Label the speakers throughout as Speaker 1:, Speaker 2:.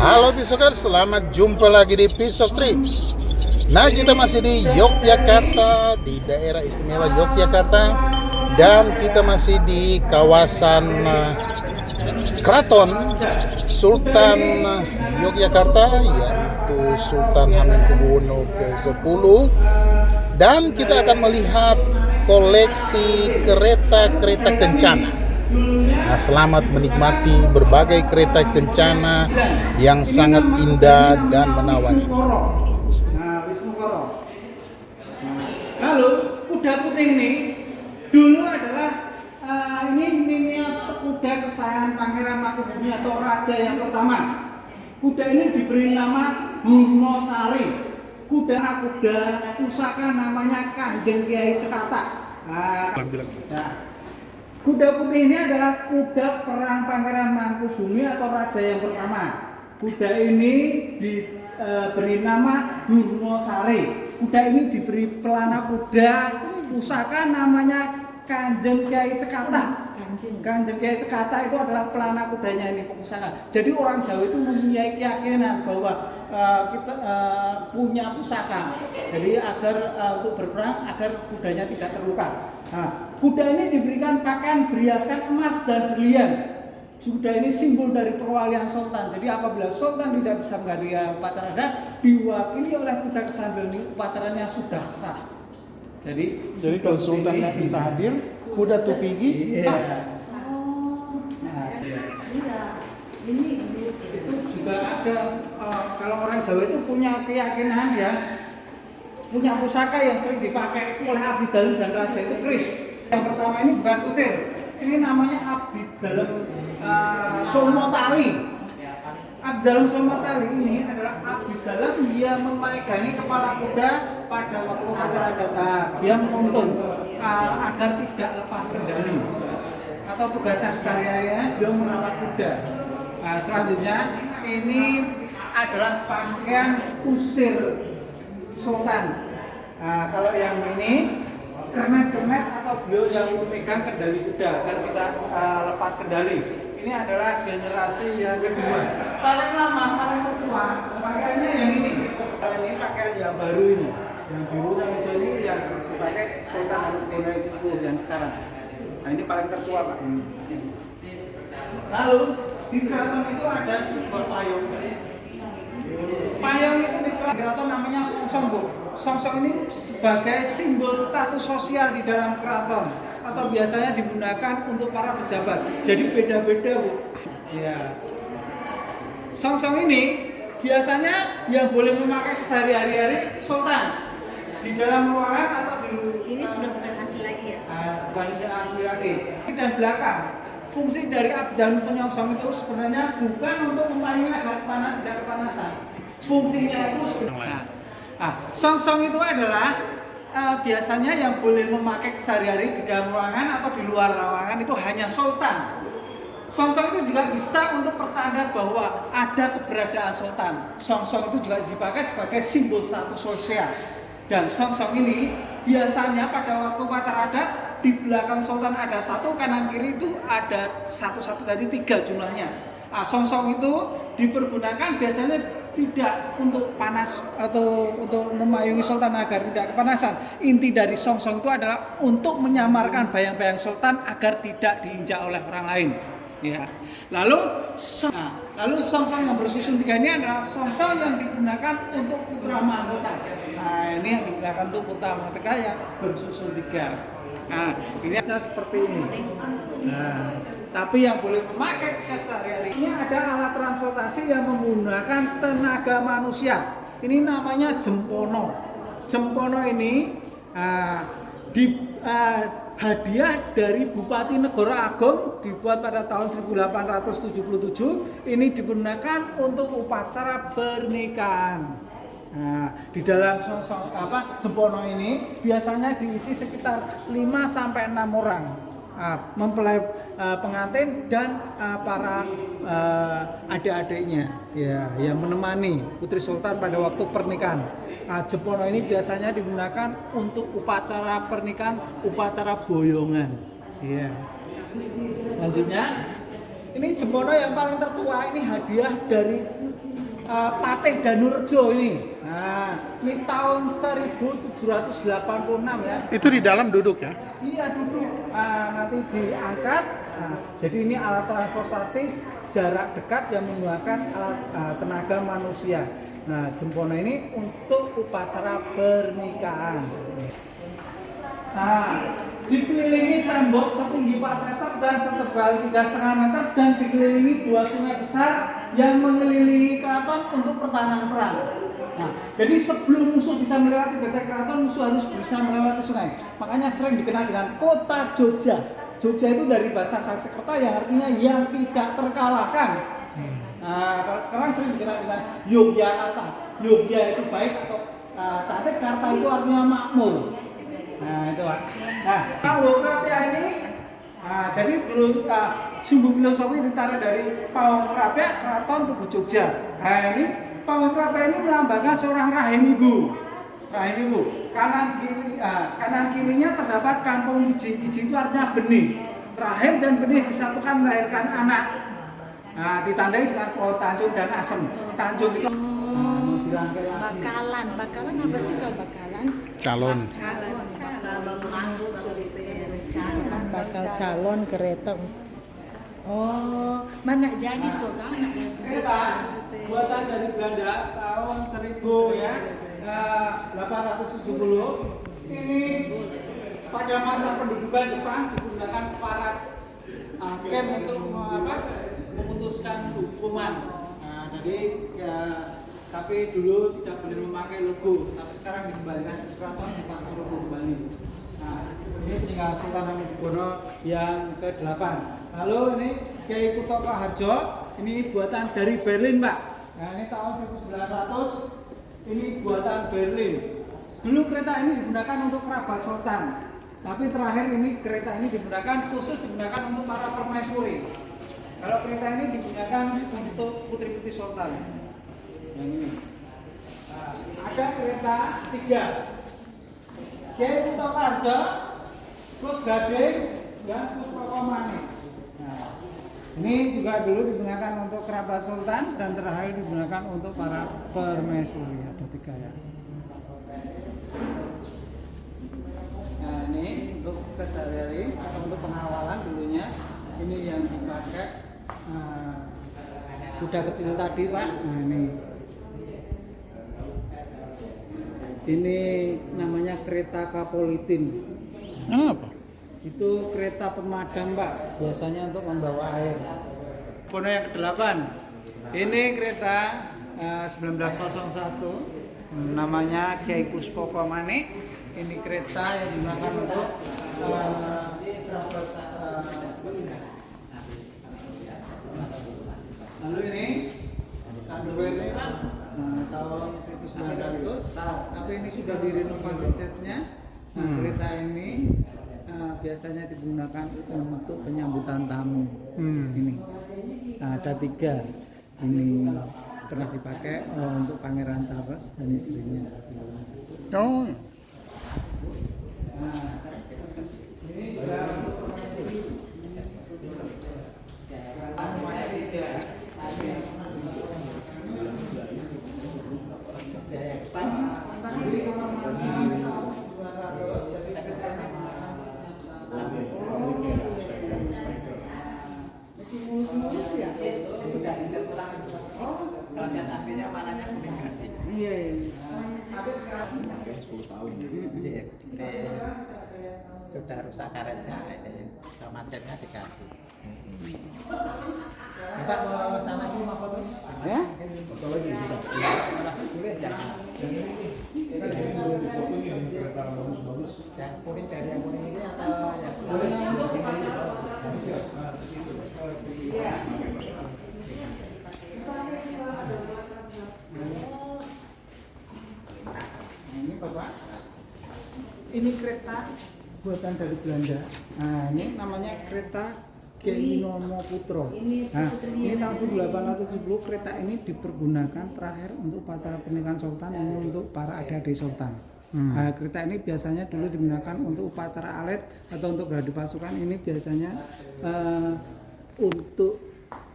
Speaker 1: Halo Pisokers, selamat jumpa lagi di Pisok Trips. Nah, kita masih di Yogyakarta, di daerah istimewa Yogyakarta. Dan kita masih di kawasan Keraton Sultan Yogyakarta, yaitu Sultan Hamengkubuwono ke-10. Dan kita akan melihat koleksi kereta-kereta kencana. Nah, selamat menikmati berbagai kereta kencana yang sangat indah dan menawan.
Speaker 2: Lalu kuda putih ini dulu adalah ini miniatur kuda kesayangan Pangeran Mangkubumi atau raja yang pertama. Kuda ini diberi nama Burnosari. Kuda pusaka namanya Kanjeng Kiai Cekata. Kuda putih ini adalah kuda perang Pangeran Mangkubumi atau raja yang pertama. Kuda ini diberi nama Durnosari. Kuda ini diberi pelana kuda pusaka namanya Kanjeng Kiai Cekata. Kanjeng Kiai Cekata itu adalah pelana kudanya ini pusaka. Jadi orang Jawa itu mempunyai keyakinan bahwa kita punya pusaka. Jadi agar untuk berperang agar kudanya tidak terluka. Nah, kuda ini diberikan pakaian berhiaskan emas dan berlian. Kuda ini simbol dari perwalian sultan. Jadi apabila sultan tidak bisa menghadiri upacara adat, diwakili oleh kuda kesambil ini, upacaranya sudah sah. Jadi
Speaker 1: kalau sultan tidak bisa hadir, kuda tupigi sah.
Speaker 2: Ini itu juga ada kalau orang Jawa itu punya keyakinan ya, punya pusaka yang sering dipakai oleh abdi dalam dan raja itu keris. Yang pertama ini bukan kusir, ini namanya abdi dalam Somotali. Abdi dalam Somotali ini adalah abdi dalam yang memegangi kepala kuda pada waktu acara adat. Dia menuntun agar tidak lepas kendali. Atau tugasnya sehari-harinya dia merawat kuda. Selanjutnya ini adalah pakaian kusir sultan. Kalau yang ini kernet-kernet atau beliau yang memegang kendali kuda agar kita lepas kendali. Ini adalah generasi yang kedua. Paling lama, paling tertua pakaiannya yang ini. Ini pakaian yang baru ini. Yang biru sama hijau ini yang dipakai Sultan Hamengkubuwono itu yang sekarang. Nah, ini paling tertua, Pak. Lalu di keraton itu ada sebuah payung. Payung itu di keraton namanya songsong, Bu. Songsong ini sebagai simbol status sosial di dalam keraton atau biasanya digunakan untuk para pejabat. Jadi beda-beda, Bu. Ya. Songsong ini biasanya yang boleh memakai sehari-hari sultan di dalam ruangan atau di luar.
Speaker 3: Ini sudah bukan asli lagi ya?
Speaker 2: Bukan asli lagi. Dan belakang. Fungsi dari abdi dalam penyongsong itu sebenarnya bukan untuk memayungi agar panah tidak kepanasan. Fungsinya itu sebenarnya. Songsong itu adalah biasanya yang boleh memakai sehari-hari di dalam ruangan atau di luar ruangan itu hanya sultan. Songsong itu juga bisa untuk pertanda bahwa ada keberadaan sultan. Songsong itu juga dipakai sebagai simbol status sosial. Dan songsong ini biasanya pada waktu upacara adat di belakang sultan ada satu, kanan kiri itu ada satu tadi 3 jumlahnya. Songsong itu dipergunakan biasanya tidak untuk panas atau untuk memayungi sultan agar tidak kepanasan. Inti dari songsong itu adalah untuk menyamarkan bayang-bayang sultan agar tidak diinjak oleh orang lain. Ya. Lalu songsong yang bersusun 3 ini adalah songsong yang digunakan untuk putra mahkota. Nah, ini yang digunakan untuk putra mahkota yang bersusun 3. Nah, ini seperti ini. Nah, tapi yang boleh memakai keseharian ini ada alat transportasi yang menggunakan tenaga manusia. Ini namanya jempono. Jempono ini hadiah dari Bupati Negara Agung dibuat pada tahun 1877. Ini digunakan untuk upacara pernikahan. Nah, di dalam jempono ini biasanya diisi sekitar 5-6 orang, mempelai pengantin dan para adik-adiknya, ya, yang menemani putri sultan pada waktu pernikahan. Jempono ini biasanya digunakan untuk upacara pernikahan, upacara boyongan. Ya. Selanjutnya, ini jempono yang paling tertua, ini hadiah dari Patih Danurejo ini. Nah, ini tahun 1786 ya.
Speaker 1: Itu di dalam duduk ya?
Speaker 2: Iya duduk. Nanti diangkat. Jadi ini alat transportasi jarak dekat yang menggunakan alat tenaga manusia. Nah, jempona ini untuk upacara pernikahan. Nah, dikelilingi tembok setinggi 4 meter dan setebal 3,5 meter dan dikelilingi 2 sungai besar yang mengelilingi keraton untuk pertahanan perang. Nah, jadi sebelum musuh bisa melewati benteng keraton, musuh harus bisa melewati sungai. Makanya sering dikenal dengan kota Jogja. Jogja itu dari bahasa Sanskerta yang artinya yang tidak terkalahkan. Nah, kalau sekarang sering dikenal dengan Yogyakarta. Yogya itu baik atau cantik, Karta itu artinya makmur. Nah, itu Pak. Nah, kalau Krapia ini jadi guru sumbu filosofi ditarik dari Pawon Krapia, Keraton Tugu Jogja. Nah, ini Pawon Krapia ini melambangkan seorang rahim ibu. Rahim ibu. Kanan kirinya terdapat kampung Iji. Iji itu artinya benih. Rahim dan benih disatukan melahirkan anak. Nah, ditandai dengan pohon tanjung dan asem. Tanjung itu
Speaker 3: Bakalan apa sih kalau bakalan?
Speaker 1: Calon.
Speaker 3: Bakal calon kereta. Oh, mana jadis tuh kan?
Speaker 2: kereta buatan dari Belanda tahun 1000 ya 870. Ini pada masa pendudukan Jepang digunakan para hakim untuk memutuskan hukuman. Nah, jadi tapi dulu tidak boleh memakai logo, tapi sekarang dikembalikan ke keraton dipakai logo kembali. Nah, ini tinggal Sultan Hamengkubuwono yang ke-8. Lalu ini Kyai Kutaka Harjo, ini buatan dari Berlin, Pak. Nah, ini tahun 1900. Ini buatan Berlin. Dulu kereta ini digunakan untuk kerabat sultan. Tapi terakhir ini kereta ini khusus digunakan untuk para permaisuri. Kalau kereta ini digunakan untuk putri-putri sultan. Yang ini. Nah, ada kereta 3. Kyai Kutaka Harjo, Kus Gading, dan Kus Pakomane. Nah, ini juga dulu digunakan untuk kerabat sultan dan terakhir digunakan untuk para permaisuri. Ada 3 ya. Nah, ini untuk keseharian atau untuk pengawalan dulunya. Ini yang dipakai kuda kecil tadi, Pak. Nah, ini namanya kereta Kapolitin.
Speaker 1: Apa?
Speaker 2: Itu kereta pemadam, Pak, biasanya untuk membawa air. Pono yang ke-8. Ini kereta 1901, namanya Kyai Kuspopo Mane. Ini kereta yang digunakan untuk lalu ini Underwear ini, Pak, tahun 1900, tapi ini sudah direnovasi catnya. Nah, kereta ini biasanya digunakan untuk penyambutan tamu. Ini ada 3. Ini pernah dipakai untuk Pangeran Charles dan istrinya.
Speaker 1: Oh.
Speaker 2: Nah, ini juga iya.
Speaker 4: 10 tahun. Sudah rusak karetnya ini, sama catnya dikasih. Kita mau sama ibu mau foto?
Speaker 2: Ya?
Speaker 4: Foto lagi kita. Boleh ya. Yang kuning dari yang kuning ini atau yang
Speaker 2: Iya. Ini Bapak, ini kereta buatan dari Belanda. Nah, ini namanya kereta Kyai Nomo Putro. Nah, ini tahun 1870 kereta ini dipergunakan terakhir untuk upacara pernikahan sultan untuk para adik-adik sultan. Nah, kereta ini biasanya dulu digunakan untuk upacara alet atau untuk gladi pasukan. Ini biasanya untuk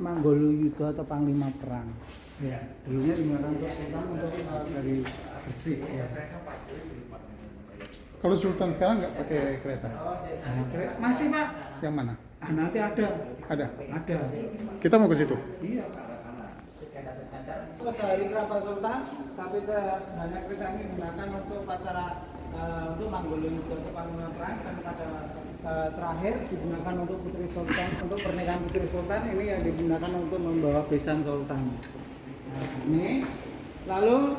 Speaker 2: Manggoluyuda atau Panglima Perang. Ya, dulunya digunakan untuk sultan untuk dari Gresik. Ya.
Speaker 1: Kalau sultan sekarang nggak pakai kereta?
Speaker 2: Masih Pak.
Speaker 1: Yang mana?
Speaker 2: Nanti ada.
Speaker 1: Ada.
Speaker 2: Ada.
Speaker 1: Kita mau ke situ.
Speaker 2: Iya. Terus dari Kerabat Sultan, tapi sebenarnya kereta ini digunakan untuk upacara untuk Manggoluyuda atau Panglima Perang, dan pada terakhir digunakan untuk Putri Sultan, untuk pernikahan Putri Sultan ini yang digunakan untuk membawa besan Sultan. Nah, ini lalu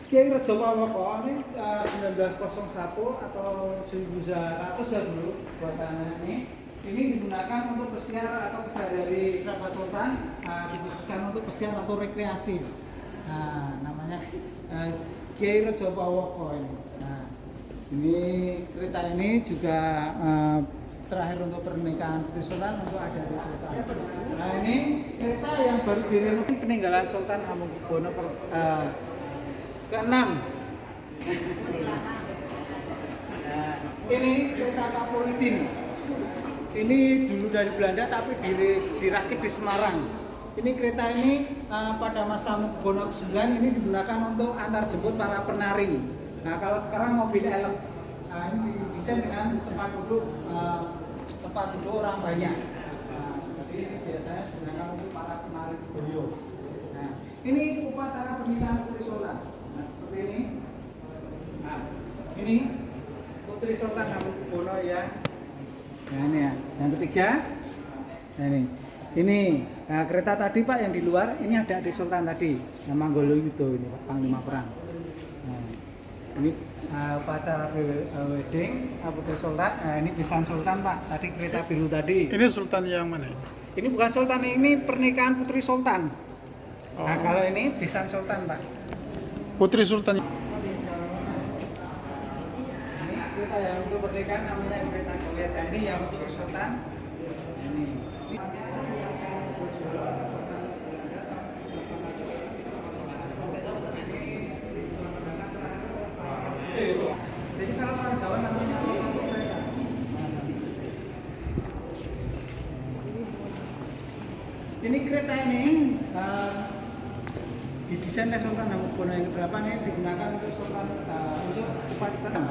Speaker 2: Kiai Rejo Pawoko ini 1901 atau 1100 ya dulu buatannya ini digunakan untuk pesiar atau pesiar dari Kerabat Sultan, dikhususkan untuk pesiar atau rekreasi. Nah, namanya Kiai Rejo Pawoko ini. Nah, ini kereta ini juga terakhir untuk pernikahan Putri Sultan untuk ada di Sultan. Nah, ini kereta yang baru direnovasi peninggalan Sultan Hamengkubuwono ke-6. Nah, ini kereta Kapolitin. Ini dulu dari Belanda tapi dirakit di Semarang. Ini kereta ini pada masa Hamengkubuwono ke-9 ini digunakan untuk antar jemput para penari. Nah, kalau sekarang mobil elek. Nah, ini didesain dengan tempat duduk orang banyak. Nah, jadi ini biasanya digunakan untuk para penari boyo. Nah, ini upacara pernikahan Putri Sultan. Nah, seperti ini. Nah, ini Putri Sultan Hamengkubuwono ya. Nah, ini ya. Yang ketiga. Nah, ini. Nah, kereta tadi Pak yang di luar, ini ada di Sultan tadi. Nah, Manggoluyuda ini Pak, Panglima Perang. Nah, ini upacara wedding Putri Sultan. Nah, ini besan Sultan Pak. Tadi kereta biru tadi.
Speaker 1: Ini sultan yang mana?
Speaker 2: Ini bukan Sultan, ini pernikahan Putri Sultan.
Speaker 1: Oh.
Speaker 2: Nah, kalau ini besan Sultan Pak.
Speaker 1: Putri Sultan.
Speaker 2: Ini kereta yang untuk pernikahan namanya kereta Joget. Nah, ini yang untuk Sultan. Ini. Jadi kalau orang Jawa namanya kereta. Ini kereta ini didesain oleh Sultan Hamengkubuwono yang ke-8 ini digunakan untuk Sultan untuk upacara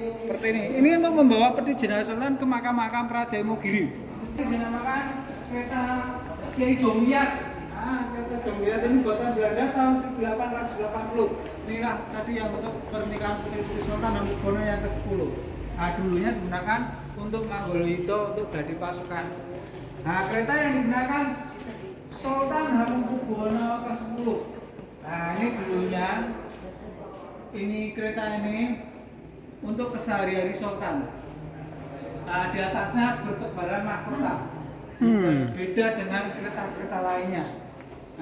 Speaker 2: seperti ini. Ini untuk membawa peti jenazah Sultan ke makam-makam Praja Imogiri. Ini dinamakan kereta Kiai Jomiyat. Nah, kereta Jomiyat ini buatan Belanda tahun 1880. Inilah tadi yang untuk pernikahan Putri Sultan Hamengkubuwono yang ke-10. Nah, dulunya digunakan untuk Manggoluyuda untuk dari pasukan. Nah, kereta yang digunakan Sultan Hamengkubuwono ke-10. Nah, ini dulunya ini kereta ini untuk kesehari-hari Sultan. Nah, di atasnya bertebaran mahkota. Beda dengan kereta-kereta lainnya.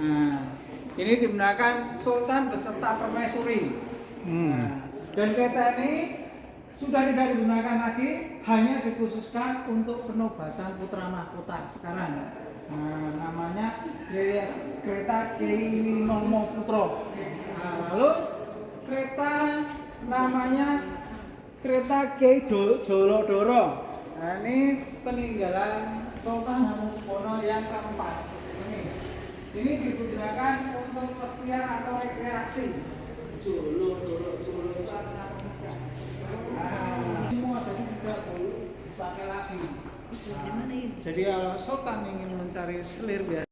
Speaker 2: Nah, ini digunakan Sultan beserta permaisuri. Nah, dan kereta ini sudah tidak digunakan lagi, hanya dikhususkan untuk penobatan putra mahkota sekarang. Nah, namanya kereta Kiai Nomo Putro. Nah, lalu kereta namanya kereta Kiai Jolodoro. Nah, ini peninggalan Sultan Hamengkubuwono yang keempat. Ini digunakan untuk pesiar atau rekreasi. Jolodoro itu artinya pemuda. Nah, semua dari tidak perlu dipakai lagi. Jadi kalau Sultan ingin mencari selir biasa.